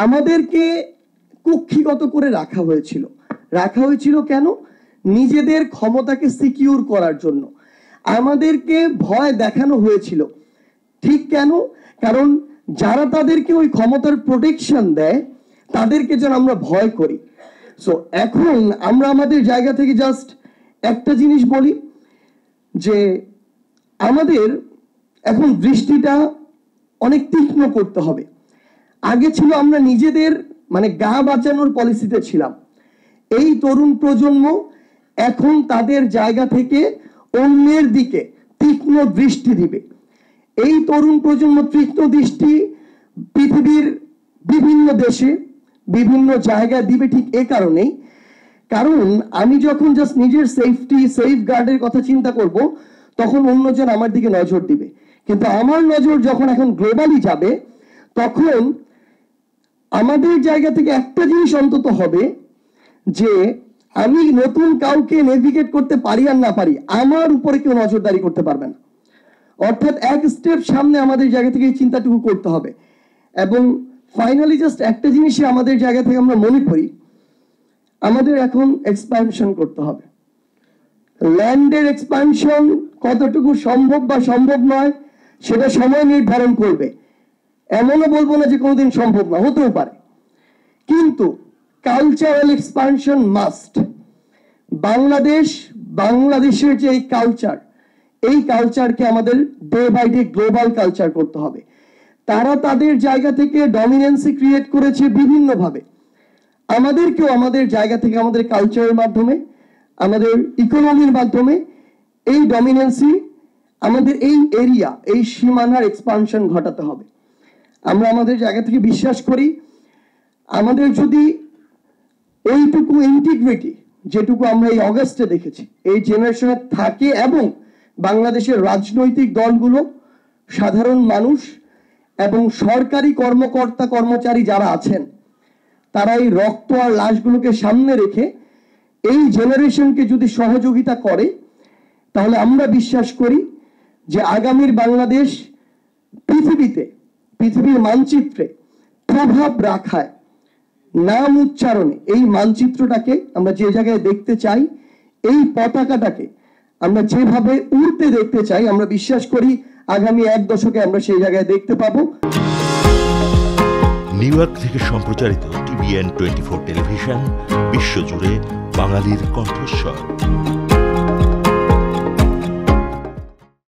আমাদেরকে কক্ষিগত করে রাখা হয়েছিল কেন? নিজেদের ক্ষমতাকে সিকিউর করার জন্য আমাদেরকে ভয় দেখানো হয়েছিল। ঠিক কেন? কারণ যারা তাদেরকে ওই ক্ষমতার প্রোটেকশন দেয় তাদেরকে যেন আমরা ভয় করি। সো এখন আমরা আমাদের জায়গা থেকে জাস্ট একটা জিনিস বলি যে আমাদের এখন দৃষ্টিটা অনেক তীক্ষ্ণ করতে হবে। আগে ছিল আমরা নিজেদের মানে গা বাঁচানোর পলিসিতে ছিলাম। এই তরুণ প্রজন্ম এখন তাদের জায়গা থেকে অন্যের দিকে তীক্ষ্ণ দৃষ্টি দিবে। এই তরুণ প্রজন্ম তীক্ষ্ণ দৃষ্টি পৃথিবীর বিভিন্ন দেশে বিভিন্ন জায়গায় দিবে ঠিক এ কারণেই, কারণ আমি যখন জাস্ট নিজের সেফ গার্ডের কথা চিন্তা করব তখন অন্যজন আমার দিকে নজর দিবে। কিন্তু আমার নজর যখন এখন গ্লোবালি যাবে তখন আমাদের জায়গা থেকে একটা জিনিস অন্তত হবে যে আমি নতুন কাউকে নেভিগেট করতে পারি আর না পারি, আমার উপরে কেউ নজরদারি করতে পারবে না। অর্থাৎ এক স্টেপ সামনে আমাদের জায়গা থেকে এই চিন্তাটুকু করতে হবে। এবং ফাইনালি জাস্ট একটা জিনিসই আমাদের জায়গা থেকে আমরা মনে করি, আমাদের এখন এক্সপ্যানশন করতে হবে। ল্যান্ডের এক্সপ্যানশন কতটুকু সম্ভব বা সম্ভব নয় সেটা সময় নির্ধারণ করবে। এমনও বলবো না যে কোনোদিন সম্ভব না, হতেও পারে, কিন্তু কালচারাল এক্সপ্যানশন মাস্ট। বাংলাদেশের যে এই কালচারকে আমাদের day by day global culture করতে হবে। তারা তাদের জায়গা থেকে ডমিনেন্সি ক্রিয়েট করেছে বিভিন্নভাবে, আমাদেরকেও আমাদের জায়গা থেকে আমাদের কালচারের মাধ্যমে আমাদের ইকোনমির মাধ্যমে এই ডমিনেন্সি আমাদের এই এরিয়া এই সীমানার এক্সপানশন ঘটাতে হবে। আমরা আমাদের জায়গা থেকে বিশ্বাস করি আমাদের যদি ওইটুকু ইন্টিগ্রিটি যেটুকু আমরা এই অগাস্টে দেখেছি এই জেনারেশনে থাকে এবং বাংলাদেশের রাজনৈতিক দলগুলো, সাধারণ মানুষ এবং সরকারি কর্মকর্তা কর্মচারী যারা আছেন তারা এই রক্ত আর লাশগুলোকে সামনে রেখে এই জেনারেশনকে যদি সহযোগিতা করে তাহলে আমরা বিশ্বাস করি যে আগামীর বাংলাদেশ পৃথিবীর মানচিত্রে প্রভাব রাখায় নাম উচ্চারণে এই মানচিত্রটাকে আমরা যে জায়গায় দেখতে চাই, এই পতাকাটাকে আমরা যেভাবে উড়তে দেখতে চাই, আমরা বিশ্বাস করি আগামী 1 দশকে আমরা সেই জায়গায় দেখতে পাবো। নিউ ইয়র্ক থেকে সম্প্রচারিত TVN 24 টেলিভিশন বিশ্বজুড়ে বাঙালির কণ্ঠস্বর।